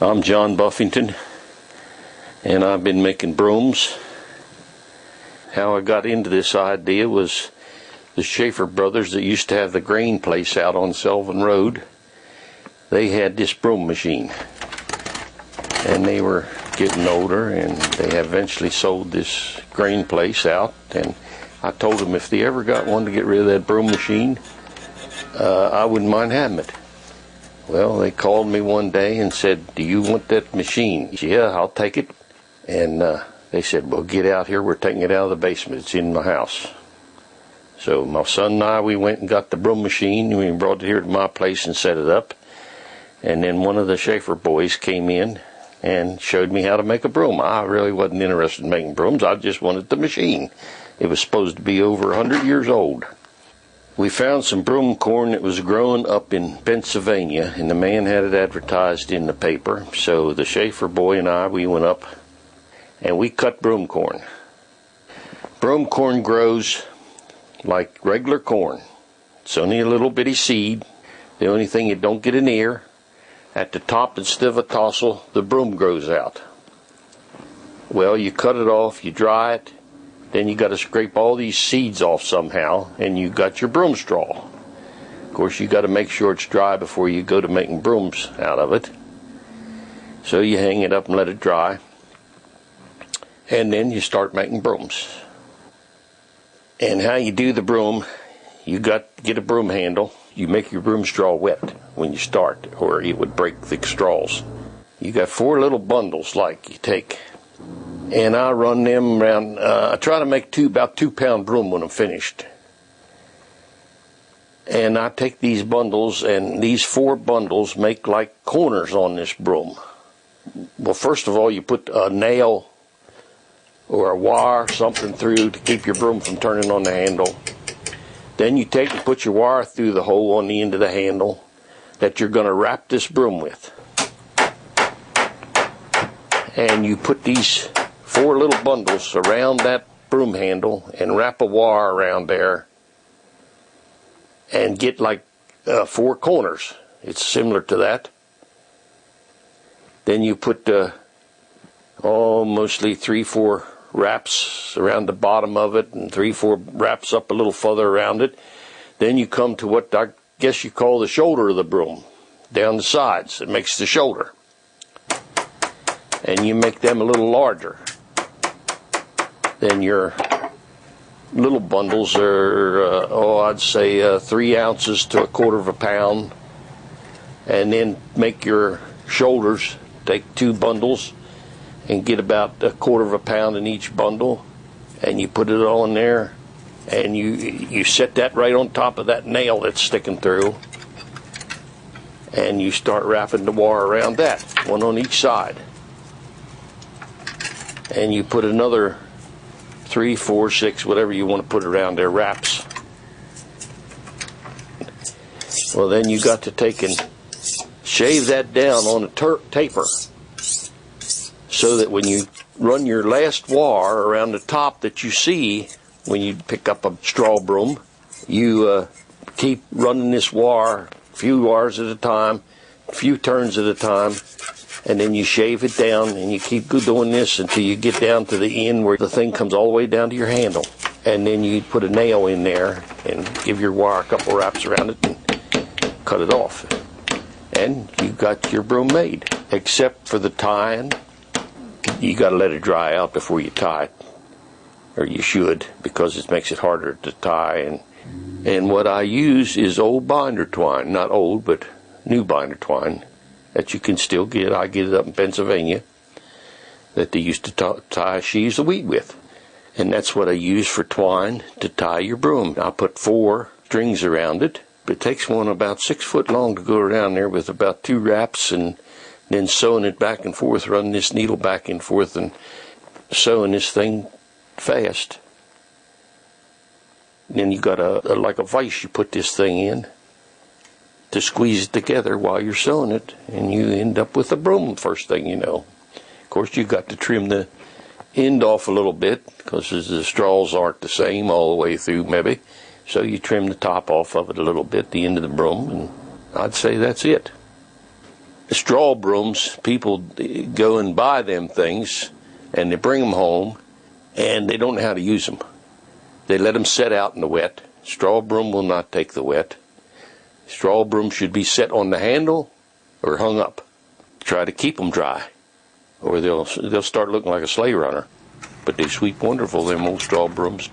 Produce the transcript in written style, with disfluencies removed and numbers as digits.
I'm John Buffington, and I've been making brooms. How I got into this idea was the Schaefer brothers that used to have the grain place out on Selvin Road. They had this broom machine, and they were getting older, and they eventually sold this grain place out. And I told them if they ever got one to get rid of that broom machine, I wouldn't mind having it. Well, they called me one day and said, "Do you want that machine?" "Yeah, I'll take it." And they said, "Well, get out here. We're taking it out of the basement. It's in my house." So my son and I, we went and got the broom machine. We brought it here to my place and set it up. And then one of the Schaefer boys came in and showed me how to make a broom. I really wasn't interested in making brooms. I just wanted the machine. It was supposed to be over 100 years old. We found some broom corn that was growing up in Pennsylvania, and the man had it advertised in the paper. So the Schaefer boy and I, we went up and we cut broom corn. Broom corn grows like regular corn. It's only a little bitty seed. The only thing you don't get an ear. At the top, instead of a tassel, the broom grows out. Well, you cut it off, you dry it, then you got to scrape all these seeds off somehow, and you got your broom straw. Of course, you got to make sure it's dry before you go to making brooms out of it. So you hang it up and let it dry, and then you start making brooms. And how you do the broom, you got to get a broom handle. You make your broom straw wet when you start, or it would break the straws. You got 4 little bundles like you take. And I run them around. I try to make about 2-pound broom when I'm finished. And I take these bundles, and these 4 bundles make like corners on this broom. Well, first of all, you put a nail or a wire, something through to keep your broom from turning on the handle. Then you take and put your wire through the hole on the end of the handle that you're going to wrap this broom with. And you put these 4 little bundles around that broom handle and wrap a wire around there and get like 4 corners. It's similar to that. Then you put mostly 3-4 wraps around the bottom of it and 3-4 wraps up a little further around it. Then you come to what I guess you call the shoulder of the broom, down the sides. It makes the shoulder. And you make them a little larger. Then your little bundles are, I'd say 3 ounces to 1/4 pound. And then make your shoulders, take 2 bundles and get about 1/4 pound in each bundle. And you put it all in there. And you set that right on top of that nail that's sticking through. And you start wrapping the wire around that, 1 on each side. And you put another 3, 4, 6, whatever you want to put around there, wraps. Well, then you got to take and shave that down on a taper, so that when you run your last wire around the top that you see when you pick up a straw broom, you keep running this wire, a few wires at a time, a few turns at a time, and then you shave it down, and you keep doing this until you get down to the end where the thing comes all the way down to your handle. And then you put a nail in there and give your wire a couple wraps around it and cut it off. And you got your broom made. Except for the tying, you got to let it dry out before you tie it. Or you should, because it makes it harder to tie. And what I use is old binder twine. Not old, but new binder twine that you can still get. I get it up in Pennsylvania, that they used to tie sheaves of wheat with. And that's what I use for twine to tie your broom. I put 4 strings around it, but it takes one about 6 foot long to go around there with about 2 wraps, and then sewing it back and forth, running this needle back and forth and sewing this thing fast. And then you got like a vise you put this thing in to squeeze it together while you're sewing it, and you end up with a broom first thing you know. Of course, you got to trim the end off a little bit, because the straws aren't the same all the way through maybe. So you trim the top off of it a little bit, the end of the broom, and I'd say that's it. straw brooms, people go and buy them things, and they bring them home, and they don't know how to use them. They let them set out in the wet. Straw broom will not take the wet. Straw broom should be set on the handle or hung up. Try to keep them dry, or they'll start looking like a sleigh runner. But they sweep wonderful, them old straw brooms.